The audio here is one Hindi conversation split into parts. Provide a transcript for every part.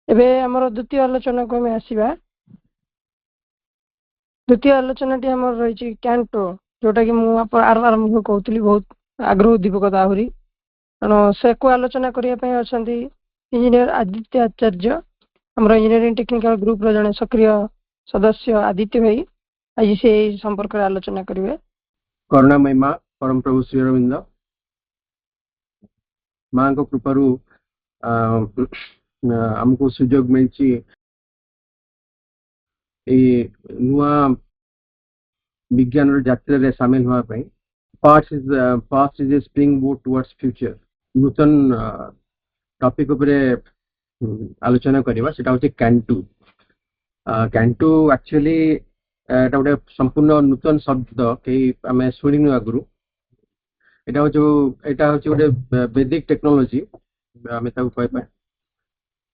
एबे हमर द्वितीय आलोचना को हमें आसीबा। द्वितीय आलोचनाटी हमर रही कैंटो, जोटा कि मु आरंभ कहूली बहुत आग्रह उद्दीपकता आहुरी कारण से को आलोचना करने अच्छा इंजीनियर आदित्य आचार्य आम इंजीनियरिंग टेक्निकल ग्रुप जड़े सक्रिय सदस्य आदित्य भाई आज से संपर्क आलोचना करेंगे। करुणा महिमा परम प्रभु श्री अरविंद माँ को कृपारू आमको सुजोग मिलची नुआ विज्ञान यात्रा रे शामिल हुआ पाई। Past is a spring boat towards future नूतन टॉपिक उपरे आलोचना करबा सेटा होचे कैंटू। कैंटू एक्चुअली एटा गोटे संपूर्ण नूतन शब्द के आमे सुनिनु आगुरु। एटा होचे गोटे वैदिक टेक्नोलॉजी आमे ताको कहि पाए।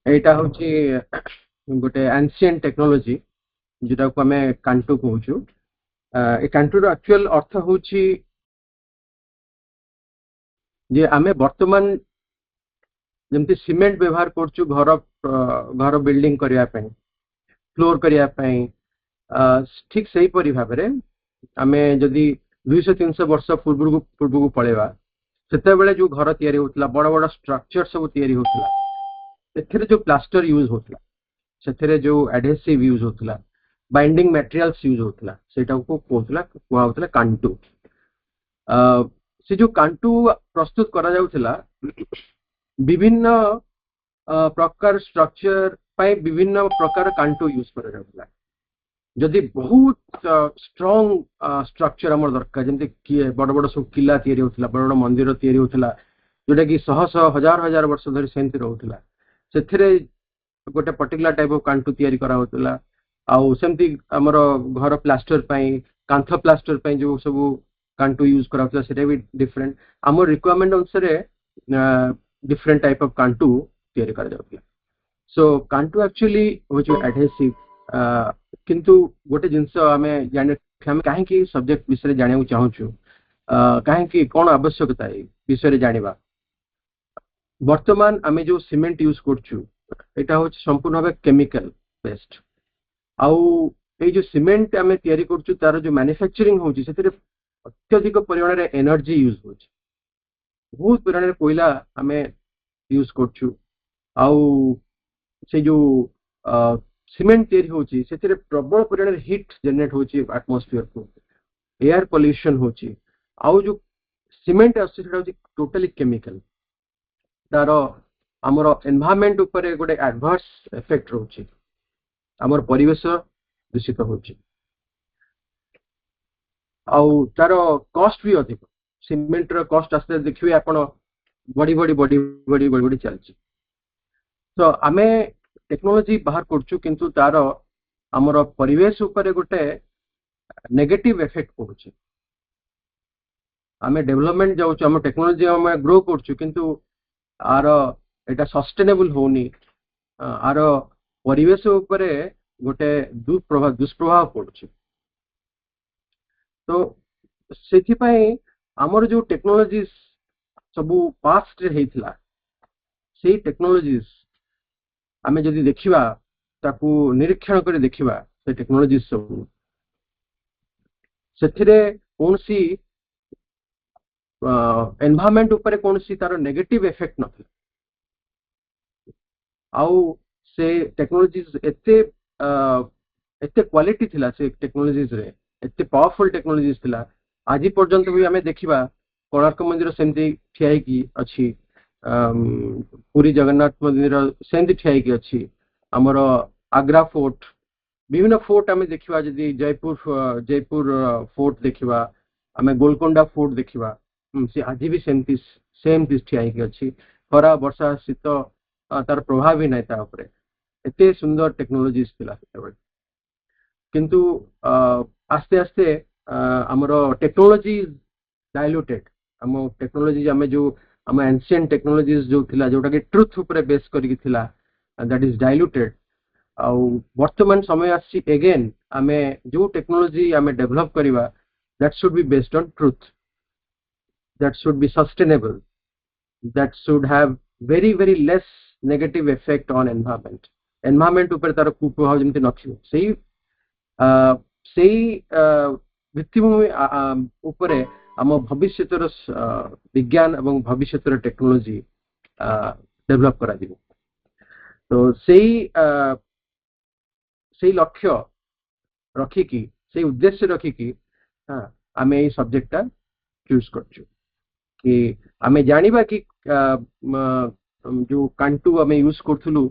एटा होचे गोटे एंशिएंट टेक्नोलॉजी जेटा को आमे कैंटू कहूछु। ए कैंटू रो एक्चुअल अर्थ होची जे आमे वर्तमान जमती सीमेंट व्यवहार करछु घर बिल्डिंग करिया पई फ्लोर करिया पई ठीक सही परि भाबे रे आमे जदी 200-300 वर्ष पूर्व को पळेबा सेते बेले जो घर तयारी होतला बड़ बड़ स्ट्रक्चर सब तयारी होतला एथरे जो प्लास्टर यूज होतला सेथरे जो एडहेसिव यूज होतला बाइंडिंग मटेरियल्स यूज होतला सेटा को कोहुतला होतला कांटू। से जो कांटू प्रस्तुत करा जाउतला विभिन्न प्रकार स्ट्रक्चर पाई विभिन्न प्रकार कांटू यूज करा जाउतला। जदि बहुत स्ट्रांग स्ट्रक्चर हमर दरकार जेमते कि बड़ बड़ सब किला तयारी होतला बड़ बड़ मंदिर तयारी होतला जोटा कि शह हजार वर्ष धरि सेंति रहउतला सेथरे गोटे पर्टिकुलर टाइप ऑफ कांटू तयारी करा होतला। आउ सेमती हमर घर प्लास्टर पाई कांथ प्लास्टर पाई जो सब कांटू यूज करा होतला सेटा भी डिफरेंट हमर रिक्वायरमेंट अनुसार डिफरेंट टाइप ऑफ कांटू तयारी करा जाउतला। सो कांटू एक्चुअली व्हिच एडहेसिव किंतु गोटे जिनस आमे जाने हम काहे कि सब्जेक्ट विषय जाने चाहूछु काहे कि कोन आवश्यकता है विषय जानिबा। वर्तमान आमे जो सीमेंट यूज करछु एटा हो संपूर्ण भाबे केमिकल बेस्ड आउ ए जो सीमेंट आमे तयारी करछु तार जो मैन्युफैक्चरिंग होची सेतरे अत्यधिक परिमाण रे एनर्जी यूज होची बहुत परिमाण रे कोयला आमे यूज करछु आउ से जो सीमेंट तयारी होची सेतरे प्रबल परिमाण रे हीट जनरेट होची एटमॉस्फेयर को एयर पोल्यूशन होची आउ जो सीमेंट आसी सेटा होची टोटली केमिकल तारो हमर एनवायरनमेंट ऊपर गोटे एडवर्स इफेक्ट रहउची हमर परिवेश दूषित होची आउ तारो कॉस्ट भी अधिक सीमेंट रो कॉस्ट आस्ते देखिबे आपण बड़ी चलची। तो आमे टेक्नोलॉजी बाहर करछु किंतु तारो हमर परिवेश ऊपर गोटे नेगेटिव इफेक्ट पड़ुची। आमे डेवलपमेंट जाउछु हम टेक्नोलॉजी हम ग्रो करछु किंतु आर एटा सस्टेनेबल होनी आर परिवेश ऊपर गोटे दुष्प्रभाव पड़ुची। तो सेथि पई हमर जो टेक्नोलॉजीज सबु पास्ट रे हेतिला सेही टेक्नोलॉजीज आमे जदि देखिबा ताकू निरीक्षण करे देखिबा से टेक्नोलॉजीज सब सेथिरे कोनसी एनवायरनमेंट ऊपर कोनसी तार नेगेटिव इफेक्ट नथि आउ से टेक्नोलॉजीज एते क्वालिटी थिला से टेक्नोलॉजीज रे एते पावरफुल टेक्नोलॉजीज थिला आज पर्यंत भी आमे देखिबा कोणार्क मंदिर सेमती ठियाई की अछि पुरी जगन्नाथ मंदिर सेमती ठियाई की अछि हमर आग्रा फोर्ट विभिन्न फोर्ट आमे देखिबा जदि जयपुर फोर्ट देखिबा आमे गोलकोंडा फोर्ट देखिबा से आज भी सेमती ठियाई की अछि खरा वर्षा शीत तार प्रभाव भी नै ता ऊपर एते सुंदर टेक्नोलॉजीज थिला सेतेबेले किंतु आस्ते आस्ते हमरो टेक्नोलॉजी डाइल्यूटेड हम टेक्नोलॉजी आमे जो हम एंशिएंट टेक्नोलॉजीज जो थिला जोटा कि ट्रुथ ऊपर बेस करिक थिला दैट इज डाइल्यूटेड आउ वर्तमान समय आसी अगेन आमे जो टेक्नोलॉजी आमे डेवलप करिवा that should be based on truth that should be sustainable that should have very less negative effect on environment environment ऊपर तार कुप्रभाव जमती नथिबो सेही भित्तिभूमि उपरे आम भविष्यतर विज्ञान एवं भविष्यतर टेक्नोलोजी डेवलप करा दिबो। तो सेही लक्ष्य रखिकी से उद्देश्य रखिकी आम ये सब्जेक्ट चूज करछु कि आम जानिबा कि जो कांटू आम यूज करथुलु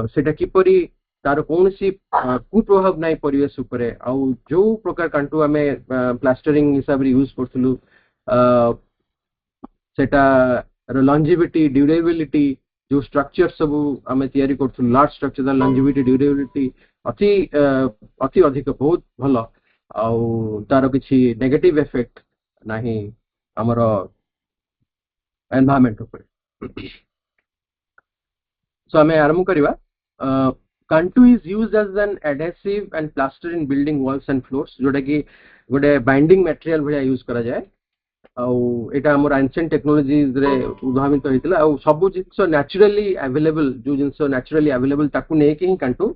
सेटा किपरि तार कौन सी कुप्रभाव नाई परिवेश उपरे आउ जो प्रकार कांटू आम प्लास्टरिंग हिसाब रे यूज करथुलु सेटा लॉन्जिविटी ड्यूरेबिलिटी जो स्ट्रक्चर सब आम तैयारी करथुलु लार्ज स्ट्रक्चर लॉन्जिविटी ड्यूरेबिलिटी अति अधिक बहुत भल आउ तार किछि नेगेटिव इफेक्ट नाही हमर एनवायरनमेंट उपरे। सो आमे आरंभ करिवा। Cantu is used as an adhesive and plaster in building walls and floors जोटा कि गोटे बाइंडिंग मटेरियल भलिया यूज करा जाए आउ एटा हमर एंशिएंट टेक्नोलॉजीज रे उद्भावित होइतला आउ सब जिंस नेचुरली अवेलेबल जो जिंस नेचुरली अवेलेबल ताकू ने कि कांटू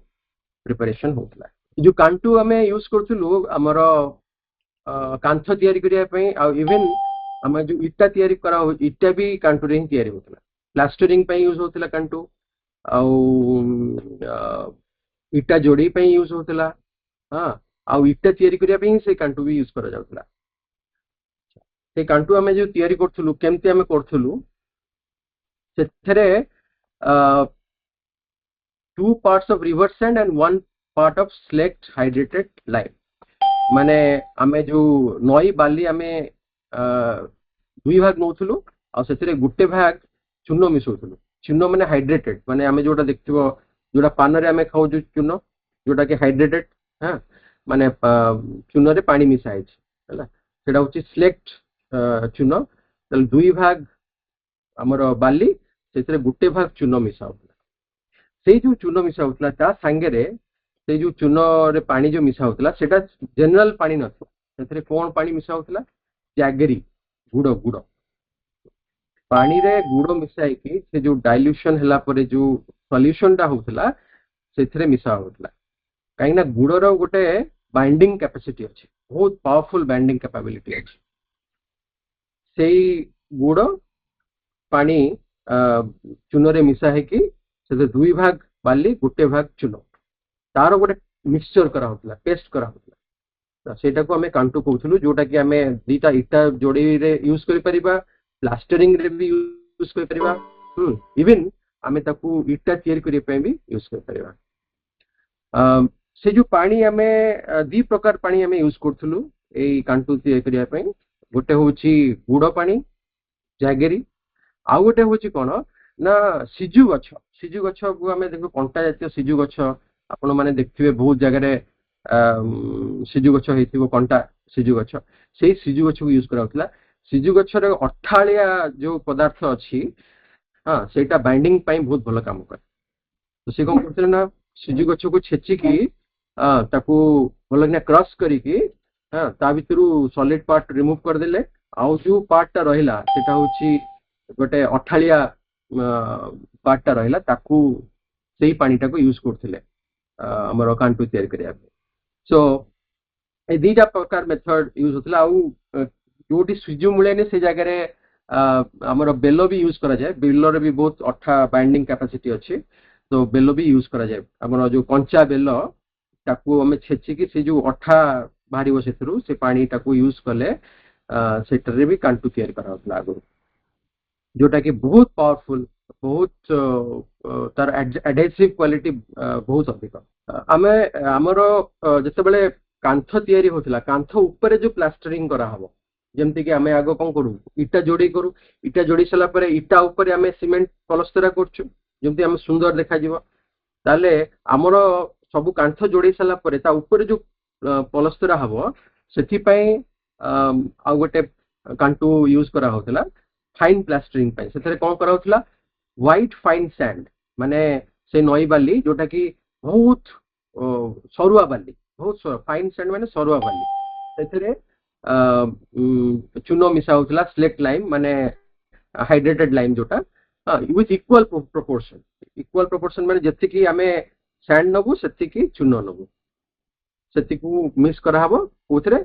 प्रिपरेशन होतला। जो कांटू हमें यूज करथुलु हमर कांथ तयारी करिया पई आउ इवन हम जो इटा तयारी करा इटा भी कांटू रे तयारी होतला। प्लास्टरिंग पई यूज होतला कांटू आउ इटा जोड़ी पे यूज होतला आउ इटा तयारी करिया पे से कांटू भी यूज करा जाउतला। से कांटू हमें जो तयारी करथुलु केमती हमें करथुलु सेथरे 2 parts of river sand and 1 part of slaked hydrated lime माने हमें जो नई बाली हमें 2 भाग नौथुलु आ सेथरे गुटे भाग चूनो मिसौथुलु। चूनो माने हाइड्रेटेड माने आमे जोटा देखथिबो जोटा पान रे आमे खाउ जो चूनो जोटा के हाइड्रेटेड माने चूनो रे पानी मिसा है हला सेटा होची स्लेक्ट चूनो तल 2 भाग हमर बाली सेतरे गुटे भाग चूनो मिसा होतला। सेई जो चूनो मिसा होतला ता संगे रे से जो चूनो रे पानी जो मिसा होतला सेटा जनरल पानी नथो सेतरे कोन पानी मिसा होतला जैगरी गुड़ो गुड़ो पानी रे गुड़ो मिसाई कि से जो डाइल्यूशन हला परे जो सॉल्यूशन टा होतला सेथरे मिसा होतला काई ना गुड़ो रो गोटे बाइंडिंग कैपेसिटी अछि बहुत पावरफुल बाइंडिंग कैपेबिलिटी अछि। सेई गुड़ो पानी चूनो रे मिसा है कि से 2 भाग बाली गुटे भाग चूनो तार गोटे मिक्सचर करा होतला पेस्ट करा होतला सेटा को हमें कांटू कहथुलु जोटा कि हमें दीटा इटा जोड़ी रे यूज करि परिबा प्लास्टरिंग रे भी यूज कर परिबा इवन हमें ताकू इटा तयारी करिया पे भी यूज कर परिबा। से जो पानी हमें 2 प्रकार पानी हमें यूज करथुलु एई कांटू तयारी करिया पे गोटे होची गुड़ो पानी जैगरी आ गोटे होची कोन ना सिजु गछ को हमें देखो कंटा जातीय सिजु गछ आपण माने देखथिबे बहुत जगह रे सिजु गछ हेतिबो कंटा सिजु गछ सेई सिजु गछ को यूज कराउतला। सिजु गछर अठालिया जो पदार्थ अछि सेटा बाइंडिंग पाई बहुत भलो काम करे तो से कोन करथले ना सिजु गछ को छेची की ताकू भलो क्रश करी की ता भितरु सॉलिड पार्ट रिमूव कर देले आउ जो पार्ट ता रहिला सेटा होची गोटे अठालिया पार्ट ता रहिला ताकू सेही पानी ता को यूज करथले हमर कांटू तयार करिया। सो ए दीटा प्रकार मेथड यूज होतला आउ जोटी सिजु मुलेने से जगह रे हमर बेलो भी यूज करा जाए बेलो रे भी बहुत अठा बाइंडिंग कैपेसिटी अछि तो बेलो भी यूज करा जाए हमर जो कंचा बेलो ताकू हमें छेची कि से जो अठा बाहरी बसे थ्रू से पानी ताकू यूज करले सेटर रे भी कांटू तयार करा होतला आगु जोटा कि बहुत पावरफुल बहुत तार एडहेसिव क्वालिटी बहुत अधिक हमें हमर जते बेले कांथ तयारी होतला कांथ ऊपर जो प्लास्टरिंग करा हबो जेमती कि आमे आगो कोन करू इटा जोड़ी सला परे इटा ऊपर आमे सीमेंट पलस्तरा करछु जेमती आमे सुंदर देखा जिवो ताले हमर सब कांथ जोड़ी सला परे ता ऊपर जो पलस्तरा हबो सेथि पई आ गोटे कांटू यूज करा होतला फाइन प्लास्टरिंग पई सेथरे कोन करा होतला व्हाइट फाइन सैंड माने से नई बाली जोटा कि बहुत सरुआ बाली बहुत फाइन सैंड माने सरुआ बाली सेथरे चूनो मिसा होतला स्लेक्ट लाइम माने हाइड्रेटेड लाइम जोटा with equal proportion माने जति आमे सैंड नबु सेति चून नबु सेति मिक्स करा हबो उथरे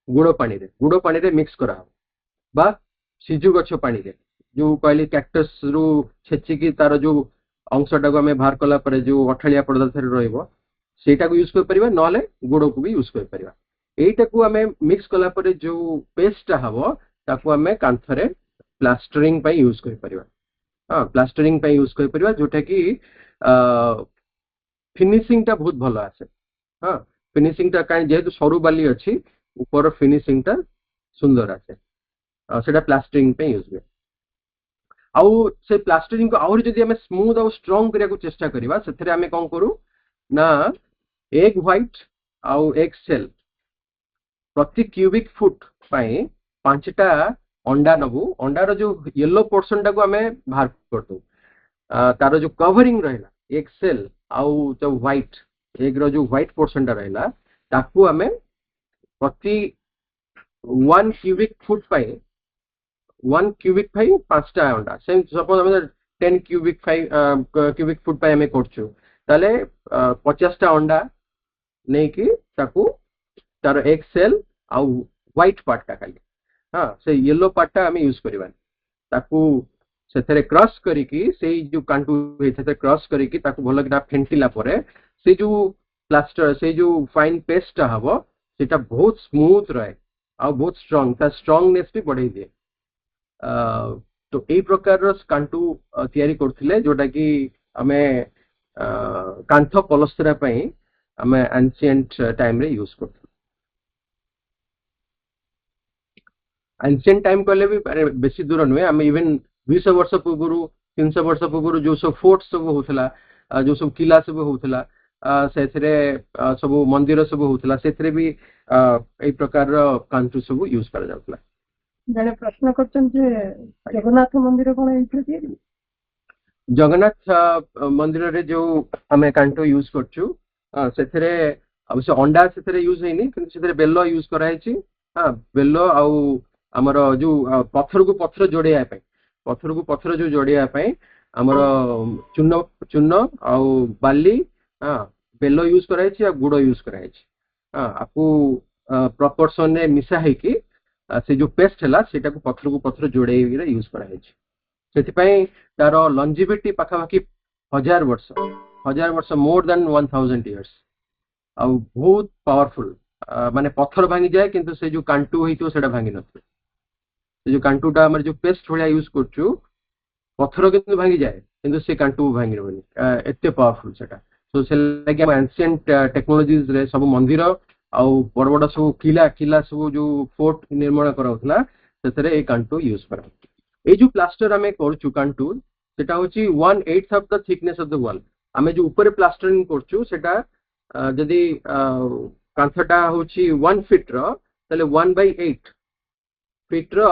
गुड़ पानी रे मिक्स करा हबो बा सिजु गछ पानी रे जो कहली कैक्टस रु छेचिकी तार जो अंशटा को आमे बाहर कला परे जो अठालिया पदार्थ रे रहइबो सेटा को यूज कर परिबा नले गुड़ को भी यूज कर परिबा एटा को आमे मिक्स कला परे जो पेस्ट हबो ताको आमे कांथरे प्लास्टरिंग पे यूज कर परिबा प्लास्टरिंग पे यूज कर परिबा जोटा कि फिनिशिंग टा बहुत भलो आसे फिनिशिंग टा काई जेतु सरू बाली अछि ऊपर फिनिशिंग टा सुंदर आसे सेटा प्लास्टरिंग पे यूज हुए आउ से प्लास्टरिंग को आउर जदि हमें स्मूथ और स्ट्रांग करिया को चेष्टा करिबा सेथरे हमें कोन करू ना एग व्हाइट आउ एग सेल प्रति क्यूबिक फुट पाए 5टा अंडा नबु अंडार जो येलो पोर्शन टा को हमें बाहर कर दो तार जो कवरिंग रहला एग सेल आउ जो व्हाइट एग रो जो व्हाइट पोर्शन टा रहला ताकू हमें प्रति 1 क्यूबिक फुट पाए 1 क्यूबिक पाए 5टा अंडा सेम सपोज हमें 10 क्यूबिक फुट पाए हमें करछु ताले 50टा अंडा नै कि ताकू तार एग सेल आउ व्हाइट पार्ट टा खाली से येलो पार्टा आम यूज करवा ताकू से क्रश करिकी से जो कांटू होता क्रश करिकी ताकू भल कि फेंटिला परे से जो प्लास्टर से जो फाइन पेस्ट हम सेटा बहुत स्मूथ रहे आ बहुत स्ट्रांग ता स्ट्रांगनेस भी बढ़ाई दिए तो यही प्रकार कांटू तैयारी करथिले जोटा कि आमे कांथ पलस्तरा पई आमे एंशिएंट टाइम रे यूज करथि एंशिएंट टाइम कहले भी बेसी दूर नुहे आम इवन 200 वर्ष पूर्व 300 वर्ष पूर्व जो सब फोर्ट सब होथला जो सब किला सब होथला सेथरे सब मंदिर सब होथला सेथरे भी ए प्रकार कांटू सब यूज कर जाउतला जने प्रश्न करछन जे जगन्नाथ मंदिर कोन एथरे तैयारी जगन्नाथ मंदिर रे जो आमे कांटू यूज करछु सेथरे अवश्य अंडा सेथरे यूज हेनी किंतु सेथरे बेल्लो यूज कराय छि बेल्लो आउ आमर जो पत्थर को पत्थर जोड़िया पत्थर को पत्थर जो जोड़िया आमर चून चून आउ बाली बेल्लो यूज कराई छि आ गुड़ यूज कराई छि आपको प्रपोर्शन रे मिसा है कि से जो पेस्ट हैला सेटा को पत्थर जोड़े यूज कराई छि सेति पई तार लॉन्जिविटी पाखापाखि 1000 वर्ष मोर देन 1000 इयर्स आ बहुत पावरफुल माने पत्थर भांगी जाए किंतु से जो कांटू होइतो सेटा भांगी नथि से जो कांटूटा हमर जो पेस्ट होया यूज करछु पत्थर किंतु भांगी जाए किंतु से कांटू भांगी रहनी एते पावरफुल सेटा सो से लागे हम एंशिएंट टेक्नोलॉजीज रे सब मंदिर आउ बड़ बड़ सब किला सब जो फोर्ट निर्माण कराउतला सेतरे ए कांटू यूज करा ए जो प्लास्टर हमें करछु कांटू सेटा होची 1/8 of the thickness of the wall हमें जो ऊपर प्लास्टरिंग करछु सेटा जदी कांथटा होची 1 फीट रो तले 1/8 फीट रो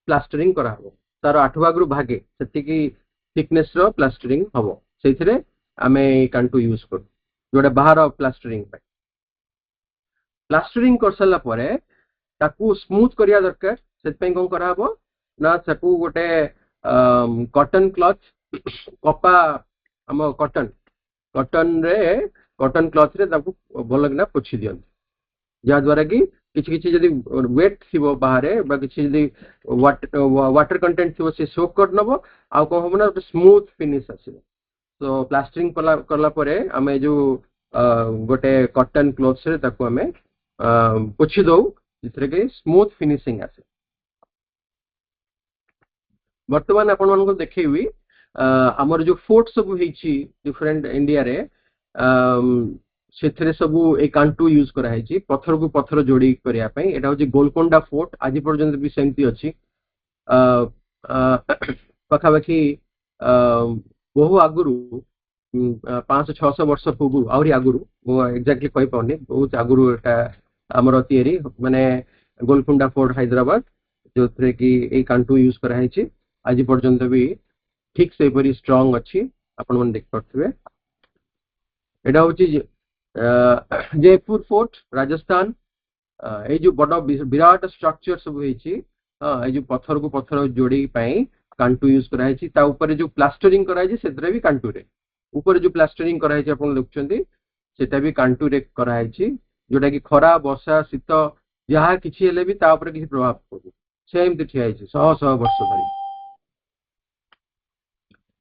प्लास्टरिंग करा हो तार 8 भाग रु भागे सेति की थिकनेस रो प्लास्टरिंग हबो सेथिरे हमें कांटू यूज कर जोडा बाहर प्लास्टरिंग पे प्लास्टरिंग कर सला परे ताकू स्मूथ करिया दरकार सेति पे कोन करा हबो ना ताकू गोटे कॉटन क्लॉथ कपा हम कॉटन क्लॉथ रे ताकू भल किना पोछि दियन जा द्वारा कि किछि जदी वेट थिबो बाहरे बा किछि जदी वाटर कंटेंट थिबो से सोक कर नबो आ को होबो ना स्मूथ फिनिश आसीबो तो प्लास्टरिंग करला परे हमें जो गोटे कॉटन क्लॉथ्स रे ताकू हमें पोछि दो जितरे के स्मूथ फिनिशिंग आसे वर्तमान आपण मन को देखैबी हमर जो फोर्ट सब हेछि डिफरेंट इंडिया रे सेथरे सब ए कांटू यूज करा हेछि पत्थर को पत्थर जोड़ी करिया पई एटा होछि गोलकोंडा फोर्ट आज पर्यंत भी सेमती अछि पखाबाखी बहु आगुरु 500-600 वर्ष पूर्व आउरी आगुरु वो एक्जेक्टली कहि पाउनी बहुत आगुरु एटा हमर थियरी माने गोलकोंडा फोर्ट हैदराबाद जो थरे कि ए कांटू यूज करा हेछि आज पर्यंत भी ठीक से परी स्ट्रांग अछि आपण मन देख परथबे एटा होछि जयपुर फोर्ट राजस्थान ए जो बड़ विराट स्ट्रक्चर सब होइछि ए जो पत्थर को पत्थर जोड़ी पई कांटू यूज कराई ता ऊपर जो प्लास्टरिंग कराई से भी कांटू रे ऊपर जो प्लास्टरिंग कराई आप देखुं सेटा भी कांटू रे कराई जोटा कि खरा वर्षा शीत जहाँ किसी भी किसी प्रभाव पड़ू से एमती ठिया शह शह वर्ष धरी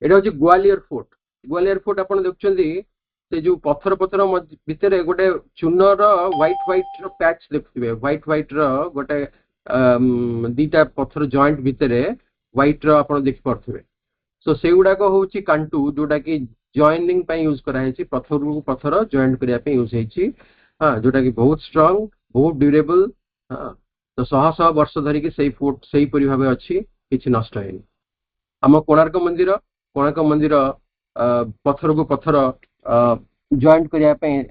एटा हूँ ग्वालियर फोर्ट। ग्वालियर फोर्ट आप देखुं से जो पत्थर पत्थर भितर गोटे चूनर व्हाइट व्हाइट पैच देखुए व्हाइट व्हाइट गोटे दीटा पत्थर जॉइंट भितर व्हाइट आप देखिपे सो से गुड़ाक हूँ कांटू जोटा कि जॉइनिंग यूज कराई पत्थर को पत्थर जॉइंट करने यूज होती हाँ जोटा कि बहुत स्ट्रांग बहुत ड्यूरेबल हाँ तो शह शह वर्ष धरिकी से फोर्ट से भाव अच्छी किसी नष्ट है आम कोणार्क मंदिर पत्थर को पत्थर जॉइंट करने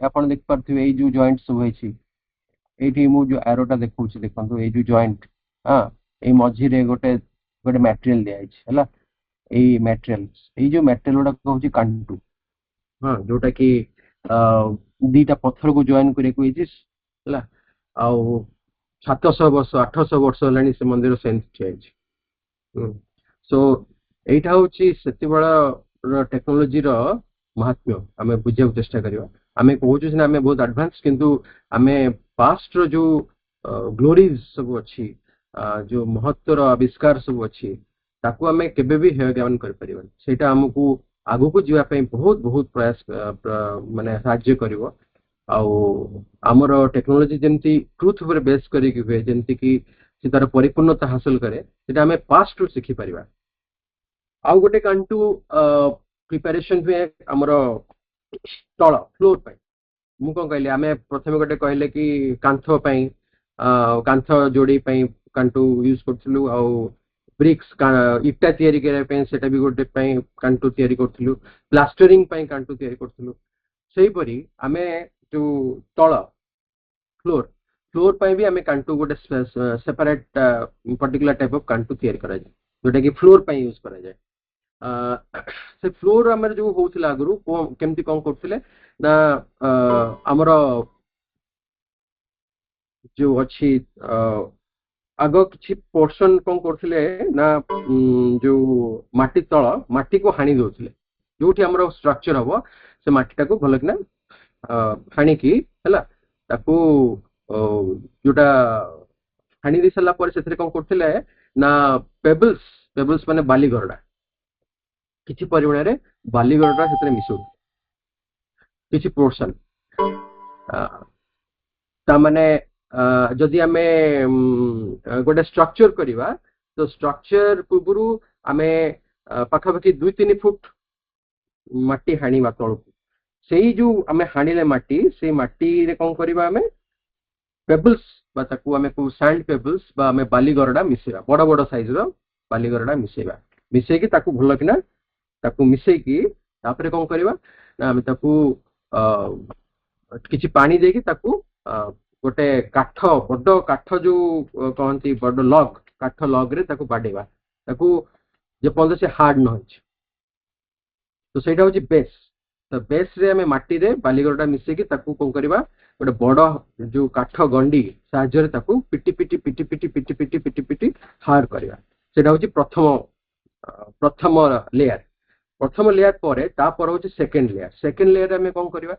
आप देखिपे जो जॉइंट सब ये जो एरोटा देखा देखो ये जो जॉइंट हाँ ये मझे गोटे गोटे मटेरियल दिखाई है मटेरियल ये जो मटेरियल गुड़ाक हूँ कांटू हाँ जोटा कि दीटा पत्थर को जॉइन करके 700 वर्ष 800 वर्ष है से मंदिर सेमती ठिया सो यहीटा हूँ से टेक्नोलोजी महात्म्य आम बुझा चेष्टा करवा आम कहूँ सीना आम बहुत एडवांस किंतु आम पास्ट जो ग्लोरीज सब अच्छी जो महत्वर आविष्कार सब अच्छी ताकू आम केबे भी हेय ज्ञान कर परिबन सेटा हमकू आगु को जीवा बहुत बहुत प्रयास माने साहाय्य करिवो आमर टेक्नोलोजी जमती ट्रुथ पर बेस करिक हुए जमती कि से तार परिपूर्णता हासिल करे सेटा आम पास्ट रु शिखि परिबा आउ गोटे कांटू प्रिपरेशन हुए आमर तल फ्लोर पाई मु कौन कहली आम प्रथम गोटे कहले कि कांथ जोड़ी कांटू यूज करथलु आ ब्रिक्स इटा तैयारी करने सेटा भी गोटे कांटू तैयारी करथलु प्लास्टरिंग कांटू तैयारी करथलु सेही परी आमे जो तल फ्लोर फ्लोर पाई भी आमे कांटू गोटे सेपरेट पर्टिकुलर टाइप ऑफ कांटू तैयारी करा जाय जोटा कि फ्लोर पाई यूज करा जाय से फ्लोर आमर जो होउथिला आगरु केमती कोन करथिले ना आमर जो अच्छी आग किसी पोर्शन कौन करथिले ना जो माटी तल माटी को हाणी दउथिले जोठी हमर स्ट्रक्चर हबो से माटी टाको भल कि हाणी की हला ताको जोटा हाणी दे सला पर सेथरे कौन करथिले ना पेबल्स पेबल्स माने बाली गरडा किछि परिमाण रे बाली गरडा सेथरे मिसो किछि पोर्शन ता माने जदि आम गोटे स्ट्रक्चर करवा तो स्ट्रक्चर पूर्व आम पाखापाखि 2-3 फुट माटी हाणीवा तल को से जो आम हाणिले माटी से माटी रे कौन करवा आम पेबल्स आम को सैंड पेबल्स आम बाली गरडा मिसेवा बड़ बड़ साइज रो बाली गरडा मिसेवा मिसेकी ताकू भल किना ताकू मिसेकी तापरे कौन करवा ना आम ताकू किछि पानी देकी ताकू गोटे काठ बड़ काठ जो कहती बड़ लग काठ लग रे ताकू बाडेवा ताकू जे पर्यंत से हार्ड न होइछ तो सेटा होची बेस तो बेस रे हमें माटी रे बालीगरडा मिसेकी ताकू कोन करबा गोटे बड़ जो काठ गंडी साहाय्य रे ताकू पिटी पिटी पिटी पिटी पिटी पिटी पिटी पिटी हार्ड करबा सेटा होची प्रथम लेयर परे ता पर होची सेकंड लेयर रे हमें कोन करबा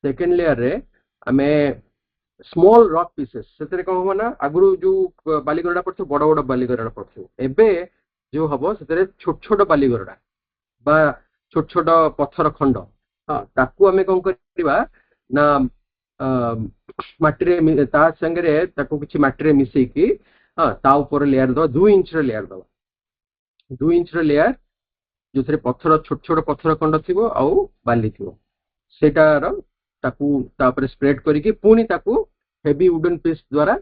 सेकंड लेयर रे हमें स्मॉल रॉक पीसेस से कौन हम ना आगु जो बालीगरडा पड़ो बड़ बड़ बालीगरडा पड़ो एबे जो हम से छोट छोट बालीगरडा बा छोट छोट पत्थर खंड हाँ ताकू आम कौन करवा ना माटी ता संगे किसी माटी मिसेकी हाँ ता ऊपर लेयर दवा 2 इंच लेयर दवा 2 इंच लेयर जो थे पत्थर छोट छोट पत्थर खंड थी आउ बाली थी सेटार ताकू तापर स्प्रेड करके पुणी ताकू हेवी वुडन पीस द्वारा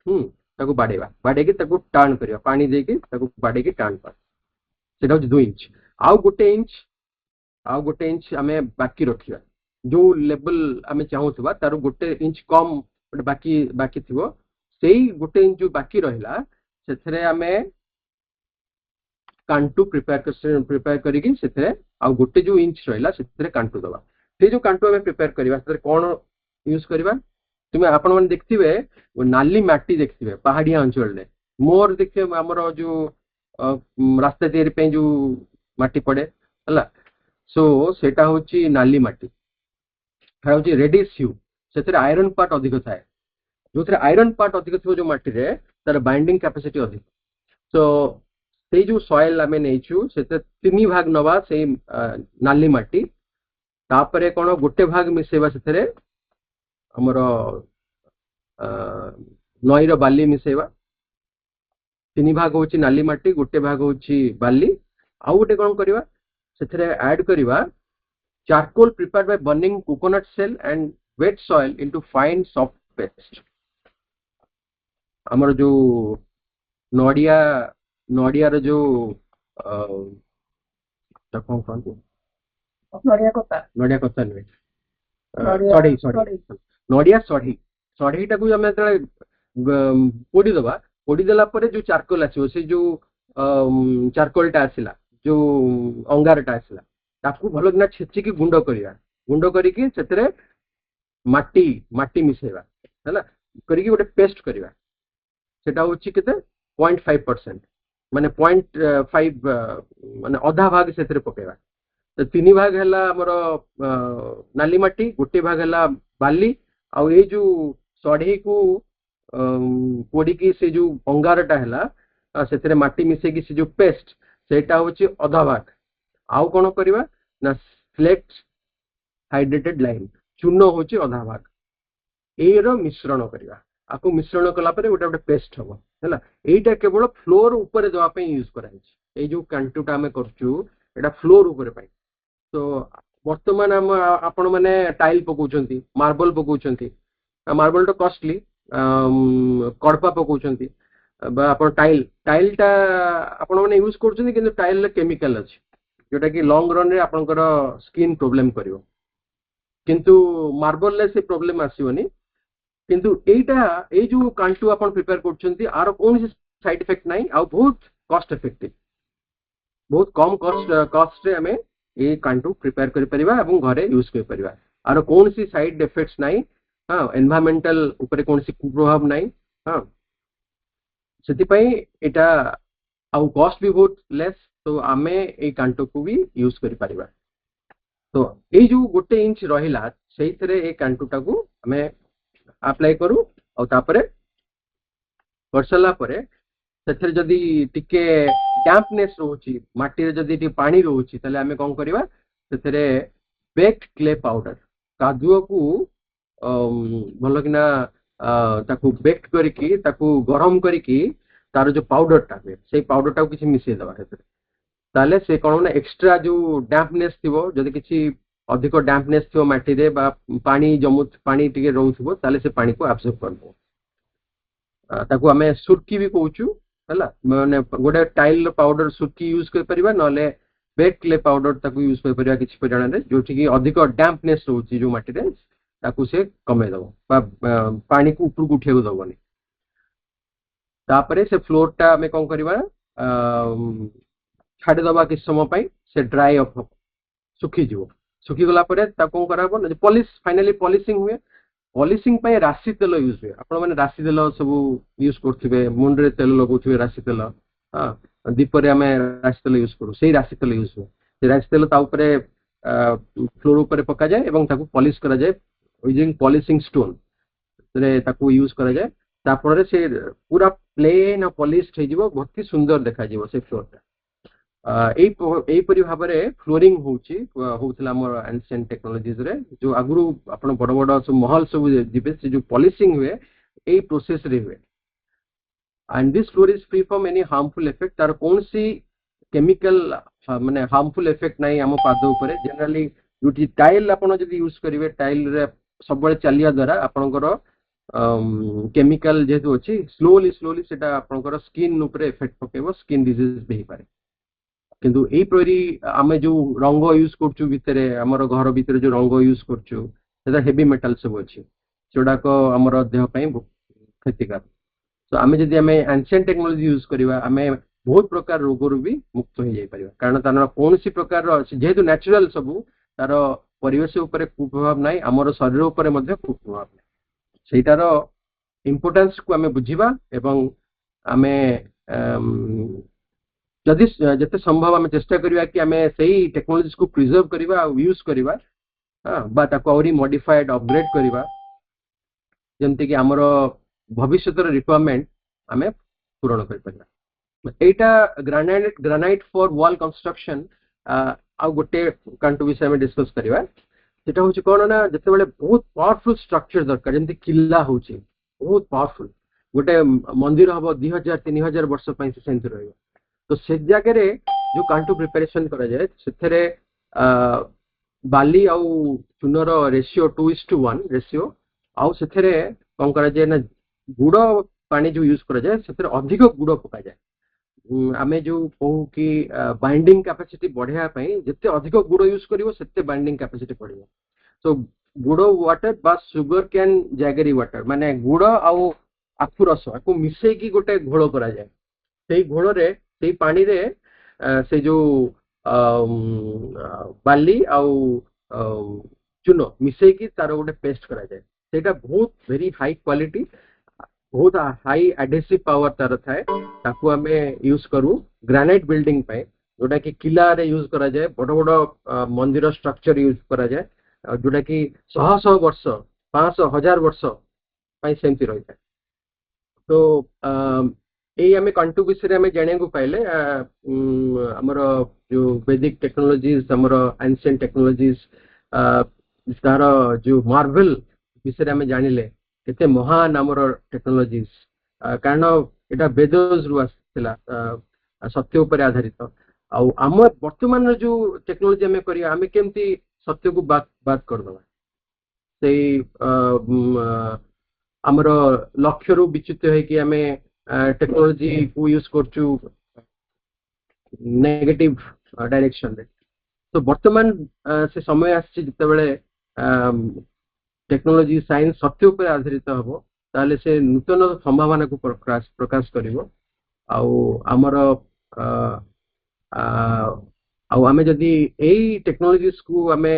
ताकू बाडेवा बाडेकी ताकू टर्न करवा पानी देकी ताकू बाडेकी टर्न कर सेटा 2 इंच आउ गोटे इंच आमे बाकी रखिबा जो लेवल आमे चाहूथबा तार गोटे इंच कम बाकी थिबो सेही गोटे इंच जो बाकी रहिला सेथरे आमे कांटू प्रिपेयर करिकी सेथरे आउ गोटे जो इंच रहिला सेथरे कांटू दबा से जो कांटू आम प्रिपेयर करवा कौन यूज करवा तुम्हें आपण मैंने देखिए नाली माटी देखिए पहाड़िया अंचल में मोर देखिए आमर जो ରାସ୍ତା ତିଆରି ପାଇଁ ଯୋଉ ମାଟି ପଡେ ହେଲା ସୋ ସେଟା ହଉଛି ନାଲି ମାଟି ସେଟା ହଉଛି ରେଡିଶ ହ୍ୟୁ ସେଥିରେ ଆଇରନ୍ ପାର୍ଟ ଅଧିକ ଥାଏ ଯୋଉଥିରେ ଆଇରନ୍ ପାର୍ଟ ଅଧିକ ଥିବ ଯୋଉ ମାଟିରେ ତାର ବାଇଣ୍ଡିଂ କାପାସିଟି ଅଧିକ ସୋ ସେଇ ଯୋଉ ସଏଲ ଆମେ ନେଇଛୁ ସେଥିରେ 3 ଭାଗ ନବା ସେଇ ନାଲି ମାଟି ତାପରେ କଣ ଗୋଟେ ଭାଗ ମିଶେଇବା ସେଥିରେ ଆମର ନଈର ବାଲି ମିଶେଇବା 3 ଭାଗ ହଉଛି ନାଲି ମାଟି ଗୋଟେ ଭାଗ ହଉଛି ବାଲି ଆଉ ଗୋଟେ କଣ କରିବା ସେଥିରେ ଆଡ୍ କରିବା charcoal prepared by burning coconut shell and wet soil into fine soft paste ଆମର ଯୋଉ ନଡିଆ ନଡିଆର ଯୋଉ କଣ କହନ୍ତି ନଡିଆ କତା ନୁହେଁ ସଢେଇ ସଢେଇ ନଡିଆ ସଢେଇ ସଢେଇଟାକୁ ଆମେ ଯେତେବେଳେ ପୋଡିଦବା ପୋଡିଦେଲା ପରେ ଯୋଉ ଚାର୍କୋଲ ଆସିବ ସେ ଯୋଉ ଚାର୍କୋଲଟା ଆସିଲା ଯୋଉ ଅଙ୍ଗାରଟା ଆସିଲା ତାକୁ ଭଲ କିନା ଛେଚିକି ଗୁଣ୍ଡ କରିବା ଗୁଣ୍ଡ କରିକି ସେଥିରେ ମାଟି ମାଟି ମିଶେଇବା ହେଲା କରିକି ଗୋଟେ ପେଷ୍ଟ କରିବା ସେଟା ହଉଛି କେତେ 0.5% ମାନେ 0.5 ମାନେ ଅଧା ଭାଗ ସେଥିରେ ପକେଇବା ତ 3 ଭାଗ ହେଲା ଆମର ନାଲି ମାଟି ଗୋଟେ ଭାଗ ହେଲା ବାଲି ଆଉ ଏଇ ଯୋଉ ସଢେଇକୁ ପୋଡିକି ସେ ଯୋଉ ଅଙ୍ଗାରଟା ହେଲା ସେଥିରେ ମାଟି ମିଶେଇକି ସେ ଯୋଉ ପେଷ୍ଟ ସେଇଟା ହଉଛି ଅଧା ଭାଗ ଆଉ କଣ କରିବା ନା ସ୍ଲେଟ୍ ହାଇଡ୍ରେଟେଡ୍ ଲାଇମ୍ ଚୂନ ହଉଛି ଅଧା ଭାଗ ଏଇର ମିଶ୍ରଣ କରିବା ଆକୁ ମିଶ୍ରଣ କଲା ପରେ ଗୋଟେ ଗୋଟେ ପେଷ୍ଟ ହବ ହେଲା ଏଇଟା କେବଳ ଫ୍ଲୋର ଉପରେ ଦେବା ପାଇଁ ୟୁଜ କରାଯାଇଛି ଏଇ ଯୋଉ କାଣ୍ଟୁଟା ଆମେ କରୁଛୁ ଏଇଟା ଫ୍ଲୋର ଉପରେ ପାଇଁ ତ ବର୍ତ୍ତମାନ ଆପଣ ମାନେ ଟାଇଲ ପକଉଛନ୍ତି ମାର୍ବଲ ପକଉଛନ୍ତି ମାର୍ବଲ ଟା କଷ୍ଟଲି କଡପା ପକଉଛନ୍ତି ବା ଆପଣ ଟାଇଲଟା ଆପଣ ମାନେ ୟୁଜ କରୁଛନ୍ତି କିନ୍ତୁ ଟାଇଲରେ କେମିକାଲ ଅଛି ଯୋଉଟା କି ଲଙ୍ଗ ରନରେ ଆପଣଙ୍କର ସ୍କିନ୍ ପ୍ରୋବ୍ଲେମ କରିବ କିନ୍ତୁ ମାର୍ବଲରେ ସେ ପ୍ରୋବ୍ଲେମ ଆସିବନି କିନ୍ତୁ ଏଇଟା ଏଇ ଯୋଉ କାଣ୍ଟୁ ଆପଣ ପ୍ରିପେୟାର କରୁଛନ୍ତି ଆର କୌଣସି ସାଇଡ ଇଫେକ୍ଟ ନାହିଁ ଆଉ ବହୁତ କଷ୍ଟ ଇଫେକ୍ଟିଭ ବହୁତ କମ କଷ୍ଟରେ ଆମେ ଏଇ କାଣ୍ଟୁ ପ୍ରିପେୟାର କରିପାରିବା ଏବଂ ଘରେ ୟୁଜ କରିପାରିବା ଆର କୌଣସି ସାଇଡ ଇଫେକ୍ଟ ନାହିଁ ହଁ ଏନଭାୟରମେଣ୍ଟାଲ ଉପରେ କୌଣସି କୁପ୍ରଭାବ ନାହିଁ ହଁ ସେଥିପାଇଁ ଏଇଟା ଆଉ କଷ୍ଟ ବି ବହୁତ ଲେସ୍ ତ ଆମେ ଏଇ କାଣ୍ଟୁକୁ ବି ୟୁଜ କରିପାରିବା ତ ଏଇ ଯୋଉ 1 ଇଞ୍ଚ ରହିଲା ସେଇଥିରେ ଏଇ କାଣ୍ଟୁଟାକୁ ଆମେ ଆପ୍ଲାଏ କରୁ ଆଉ ତାପରେ କରିସାରିଲା ପରେ ସେଥିରେ ଯଦି ଟିକେ ଡ୍ୟାମ୍ପନେସ୍ ରହୁଛି ମାଟିରେ ଯଦି ଟିକେ ପାଣି ରହୁଛି ତାହେଲେ ଆମେ କଣ କରିବା ସେଥିରେ ବେକ୍ଡ କ୍ଲେ ପାଉଡର କାଦୁଅକୁ ଭଲ କିନା ତାକୁ ବେକ୍ଡ କରିକି ତାକୁ ଗରମ କରିକି ତାର ଯୋଉ ପାଉଡରଟା ହୁଏ ସେଇ ପାଉଡରଟାକୁ କିଛି ମିଶେଇ ଦେବା ସେଥିରେ ତାହେଲେ ସେ କଣ ନା ଏକ୍ସଟ୍ରା ଯୋଉ ଡ୍ୟାମ୍ପନେସ୍ ଥିବ ଯଦି କିଛି ଅଧିକ ଡ୍ୟାମ୍ପନେସ୍ ଥିବ ମାଟିରେ ବା ପାଣି ପାଣି ଟିକେ ରହୁଥିବ ତାହେଲେ ସେ ପାଣିକୁ ଆବଜର୍ବ କରିବ ତାକୁ ଆମେ ସୁର୍କି ବି କହୁଛୁ ହେଲା ମାନେ ଗୋଟେ ଟାଇଲ ପାଉଡର ସୁର୍କି ୟୁଜ କରିପାରିବା ନହେଲେ ବେକ୍ କ୍ଲେ ପାଉଡର ତାକୁ ୟୁଜ କରିପାରିବା କିଛି ପରିମାଣରେ ଯୋଉଠିକି ଅଧିକ ଡ୍ୟାମ୍ପନେସ୍ ରହୁଛି ଯୋଉ ମାଟିରେ ତାକୁ ସେ କମେଇ ଦବ ବା ପାଣିକୁ ଉପରକୁ ଉଠିବାକୁ ଦବନି ତାପରେ ସେ ଫ୍ଲୋରଟା ଆମେ କଣ କରିବା ଛାଡ଼ିଦବା କିଛି ସମୟ ପାଇଁ ସେ ଡ୍ରାଏ ଅଫ୍ ହବ ଶୁଖିଯିବ ଶୁଖିଗଲା ପରେ ତାକୁ କଣ କରାହବ ନା ପଲିଶ ଫାଇନାଲି ପଲିସିଂ ହୁଏ ପଲିସିଂ ପାଇଁ ରାଶି ତେଲ ୟୁଜ ହୁଏ ଆପଣମାନେ ରାଶି ତେଲ ସବୁ ୟୁଜ କରୁଥିବେ ମୁଣ୍ଡରେ ତେଲ ଲଗାଉଥିବେ ରାଶି ତେଲ ହଁ ଦୀପରେ ଆମେ ରାଶି ତେଲ ୟୁଜ କରୁ ସେଇ ରାଶି ତେଲ ୟୁଜ ହୁଏ ସେ ରାଶି ତେଲ ତା ଉପରେ ଫ୍ଲୋର ଉପରେ ପକାଯାଏ ଏବଂ ତାକୁ ପଲିଶ କରାଯାଏ ୟୁଜିଂ ପଲିସିଂ ଷ୍ଟୋନ ତାକୁ ୟୁଜ କରାଯାଏ ତାଫଳରେ ସେ ପୁରା ପ୍ଲେନ ଆଉ ପଲିଶ ହେଇଯିବ ଅତି ସୁନ୍ଦର ଦେଖାଯିବ ସେ ଫ୍ଲୋରଟା ଏଇପରି ଭାବରେ ଫ୍ଲୋରିଂ ହଉଥିଲା ଆମର ଆନ୍ସିଏଣ୍ଟ ଟେକ୍ନୋଲୋଜିଜରେ ଯୋଉ ଆଗରୁ ଆପଣ ବଡ ବଡ ସବୁ ମହଲ ସବୁ ଯିବେ ସେ ଯୋଉ ପଲିସିଂ ହୁଏ ଏଇ ପ୍ରୋସେସରେ ହୁଏ and this floor is free from any harmful effect ତାର କୌଣସି କେମିକାଲ ମାନେ ହାର୍ମଫୁଲ ଇଫେକ୍ଟ ନାହିଁ ଆମ ପାଦ ଉପରେ ଜେନେରାଲି ଯୋଉଠି ଟାଇଲ ଆପଣ ଯଦି ୟୁଜ କରିବେ ଟାଇଲରେ ସବୁବେଳେ ଚାଲିବା ଦ୍ୱାରା ଆପଣଙ୍କର କେମିକାଲ ଯେହେତୁ ଅଛି ସ୍ଲୋଲି ସେଟା ଆପଣଙ୍କର ସ୍କିନ୍ ଉପରେ ଇଫେକ୍ଟ ପକେଇବ ସ୍କିନ୍ ଡିଜିଜ ବି ହେଇପାରେ କିନ୍ତୁ ଏଇପରି ଆମେ ଯୋଉ ରଙ୍ଗ ୟୁଜ କରୁଛୁ ଭିତରେ ଆମର ଘର ଭିତରେ ଯୋଉ ରଙ୍ଗ ୟୁଜ କରୁଛୁ ସେଟା ହେଭି ମେଟାଲ ସବୁ ଅଛି ସେଗୁଡାକ ଆମର ଦେହ ପାଇଁ କ୍ଷତିକାରକ ତ ଆମେ ଯଦି ଆମେ ଆନ୍ସିଏଣ୍ଟ ଟେକ୍ନୋଲୋଜି ୟୁଜ କରିବା ଆମେ ବହୁତ ପ୍ରକାର ରୋଗରୁ ବି ମୁକ୍ତ ହେଇଯାଇପାରିବା କାରଣ ତାର କୌଣସି ପ୍ରକାର ଯେହେତୁ ନ୍ୟାଚୁରାଲ ସବୁ ତାର ପରିବେଶ ଉପରେ କୁପ୍ରଭାବ ନାହିଁ ଆମର ଶରୀର ଉପରେ ମଧ୍ୟ କୁପ୍ରଭାବ ନାହିଁ ସେଇଟାର ଇମ୍ପୋର୍ଟାନ୍ସକୁ ଆମେ ବୁଝିବା ଏବଂ ଆମେ जदि जिते संभव आम चेष्टा करवा कि आम से टेक्नोलोजी को प्रिजर्व करवा यूज करवा मॉडिफाइड अपग्रेड करवा जमती कि आमर भविष्य रिक्वायरमेंट आम पूरण कर ग्रानाइट फॉर वॉल कंस्ट्रक्शन आ गोटे कांटो विषय में डिस्कस करवा सेटा हूँ कौन ना जिते बहुत पावरफुल स्ट्रक्चर दरकार जमी किला हूँ बहुत पावरफुल गोटे मंदिर हम 2000-3000 वर्ष सेमती रही तो से जगह जो कांटो प्रिपेरेसन करा जाए से बाली आउ चूनर रेशियो 2:1 रेशियो आउ से कौन करा जाए ना गुड़ पानी जो यूज करा जाए से अधिक गुड़ पका जाए आमे जो कहू कि बाइंडिंग कैपेसिटी बढ़ाई जिते अधिक गुड़ यूज कर बाइंडिंग कैपेसिटी बढ़ तो गुड़ वाटर बा सुगर कैन जैगरी वाटर माने गुड़ आउ आखु रस को मिसेकी गोटे घोल करा जाए से घोल रे से पानी रे से जो बाली आउ चून मिसेकी तार गोटे पेस्ट करा जाए सेटा बहुत वेरी हाई क्वालिटी बहुत हाई एडहेसिव पावर तार थाए ताकू आमे यूज करू ग्रेनाइट बिल्डिंग पे जोटा कि किला रे यूज करा जाए बड़ बड़ मंदिर स्ट्रक्चर यूज करा जाए जोटा कि 100 वर्ष 500,000 वर्ष सेमती रही है तो यही आम कंटू विषय में जाना को पाइले आमर जो वैदिक टेक्नोलॉजीज आमर एंशिएंट टेक्नोलॉजीज तार जो मार्वेल विषय में जानिले केते महान आमर टेक्नोलॉजीज कारण एटा वेदस रु आसला सत्य उपर आधारित आम वर्तमान जो टेक्नोलॉजी आम करिया आम केमती सत्य को बात कर दवा से आमर लक्ष्य रु विच्युत है कि आम टेक्नोलॉजी को यूज करचु नेगेटिव डायरेक्शन रे तो वर्तमान से समय आछि जते बेले टेक्नोलॉजी साइंस सत्य उपर आधारित हम ताले से नूतन संभावना को प्रकाश करिवो आमर आमे जदि एई टेक्नोलॉजीज को आमे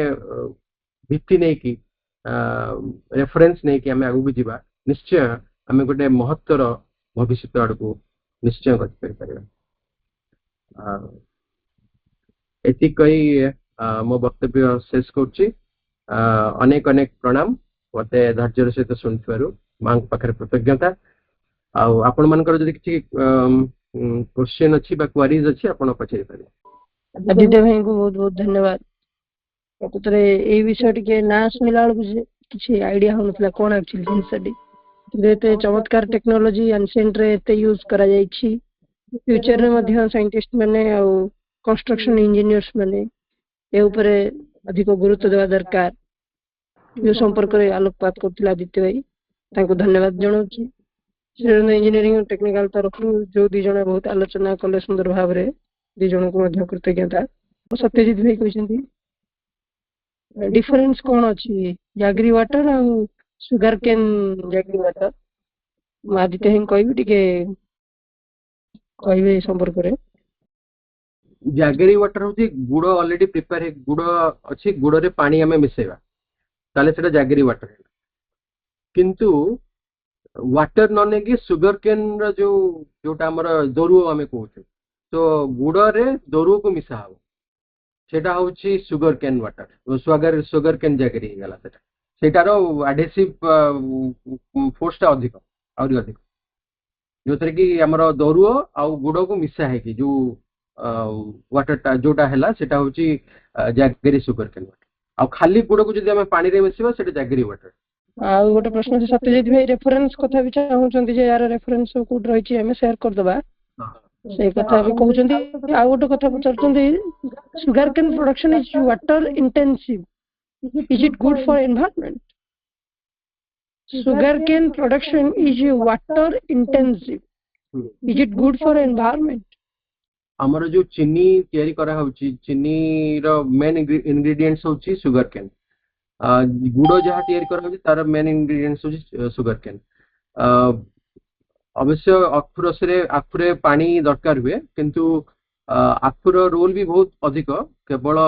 भित्ति नहीं कि रेफरेंस नहीं कि आमे आगु जीवा निश्चय आमे गोटे महत्तर भविष्य आड़ को निश्चय कर एति कई मो वक्तव्य शेष करुच्ची अनेक अनेक प्रणाम मते धैर्य सहित शुणुथिबारु मां पाखरे कृतज्ञता आपण मानकर जदि किछि क्वेश्चन अछि बा क्वेरीज अछि आपण पछारि पारे आदित्य भाई को बहुत बहुत धन्यवाद प्रकृतरे ए विषय टिके ना सुनिला बेलू किछि आईडिया होनथला कोन एक्चुअली जिनसडी एते चमत्कार टेक्नोलॉजी एंशिएंट रे एते यूज करा जाई छी फ्यूचर रे मध्य साइंटिस्ट माने आ कंस्ट्रक्शन इंजीनियर्स माने ए ऊपर अधिक गुरुत्व देवा दरकार यो संपर्क रे आलोकपात करथिला आदित्य भाई ताको धन्यवाद जणाउछि श्रीरंग इंजीनियरिंग और टेक्निकल तरफ जो दी जण बहुत आलोचना कले सुंदर भाव रे दी जण को मध्य कृतज्ञता सत्यजित भाई कहछन्ती डिफरेंस कोन अछि जागरी वाटर आ सुगर केन जागरी वाटर आदित्य भाई कहबी टिके कहबे संपर्क रे जैगरी वाटर होची गुड़ ऑलरेडी प्रिपेयर है गुड़ अच्छी गुड़ रे पानी आमे मिसेवा ताले सेटा जैगरी वाटर है किंतु वाटर न ने कि सुगर केन रो जोटा हमर दोरुओ आमे कहूचे तो गुड़ रे दोरुओ को मिसा हो सेटा होची sugarcane water sugarcane jaggery गला सेटार एडहेसिव फोर्स टा अधिक और अधिक जो तरह कि हमर दोरुओ आ गुड़ को मिसा है कि जो वाटर जोटा है सेटा होची जैगरी सुगर केन वाटर आ खाली गुड़ को जदि हम पानी रे मिसबा सेटा जैगरी वाटर आ गोटे प्रश्न से सत्यजित भाई रेफरेंस कथा भी चाहउछन्ती जे यार रेफरेंस कोड रही छी हमें शेयर कर दबा से कथा भी कहउछन्ती आ गोटे कथा पचरछन्ती sugar cane production is water intensive is it good for environment sugar cane production is water intensive is it good for environment हमर जो चीनी तयारी करा होची चीनी रो मेन इंग्रेडिएंट्स होची सुगर केन गुड़ जहाँ तैयारी करा होची तार मेन इंग्रेडिएंट्स होची सुगर केन अवश्य आखुरे पानी दरकार हुए किंतु आखुर रोल भी बहुत अधिक केवल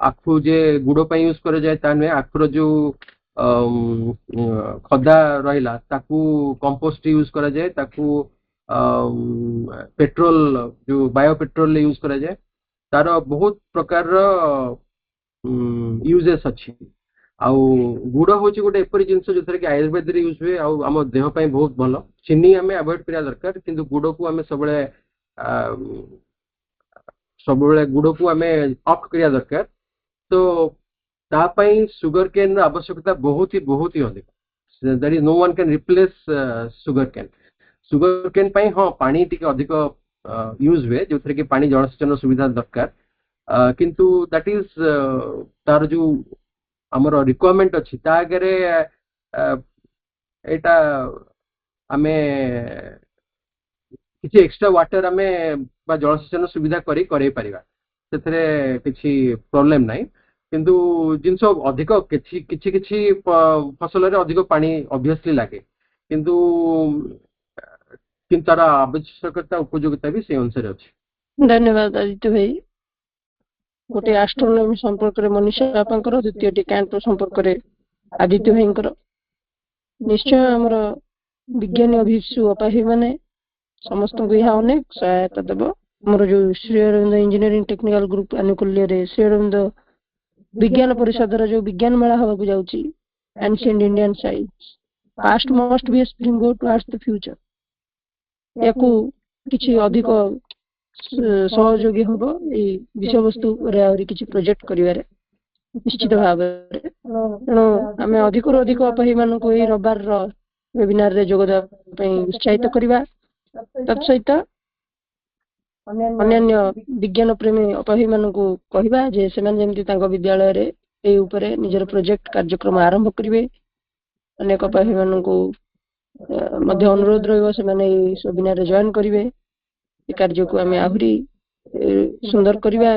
आखु जे गुड़ पे यूज करे जाए ता नुहे आखुर जो खदा रहिला ताकू कंपोस्ट यूज करा जाए ताकू पेट्रोल जो बायो पेट्रोल यूज करा जाए तार बहुत प्रकार यूजेस अच्छी आउ गुड़ हूँ गोटे एपरी जिन जो कि आयुर्वेद यूज हुए आम देह बहुत भल चीनी आम अवॉइड करा दरकार किंतु गुड़ को आम सब गुड़ को आम ऑप्ट करा दरकार तो तापाई सुगर केन आवश्यकता बहुत ही अधिक that is no one can replace sugar cane पाई हाँ पानी टिके अधिक यूज हुए जो कि पानी जलसेचन सुविधा दरकार किंतु दैट इज तार जो आमर रिक्वायरमेंट अच्छी आगे एटा आमे किसी एक्स्ट्रा वाटर आमे जलसेचन सुविधा करें किसी प्रॉब्लम नहीं किंतु जिनस अधिक किसी फसल अधिक पानी ऑब्वियसली लगे किंतु तार आवश्यकता उपयोगिता भी से अनुसार अच्छी। धन्यवाद आदित्य भाई। गोटे एस्ट्रोनॉमी संपर्क में मनीषा बापांकर द्वितीय कैंटो संपर्क में आदित्य भाईंकर निश्चय आमर विज्ञानी अभिषु अपाही मैंने समस्त को यह अनेक सहायता देव मोर जो Shri Aurobindo engineering technical group आनुकूल्य श्री अरविंद विज्ञान परिषद जो विज्ञान मेला हवा जाऊँगी ancient Indian science past must be a springboard towards the future या किछि अधिक सहयोगी हम विषय वस्तु कि प्रोजेक्ट करिवारे निश्चित भाव तेणु आम अधिक अधिक अपाही मान रविवार वेबिनार रे जोगदेवा उत्साहित करवा तत्सहित अन्य विज्ञान प्रेमी अपाही मान कहवा जे से विद्यालय रे ए उपरे निजर प्रोजेक्ट कार्यक्रम आरंभ करेंगे अनेक अपाही मान अनुरोध रेबिनार रे जॉइन करेंगे कार्य को आम आहरी सुंदर करवा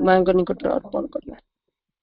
माँ निकट अर्पण करवा।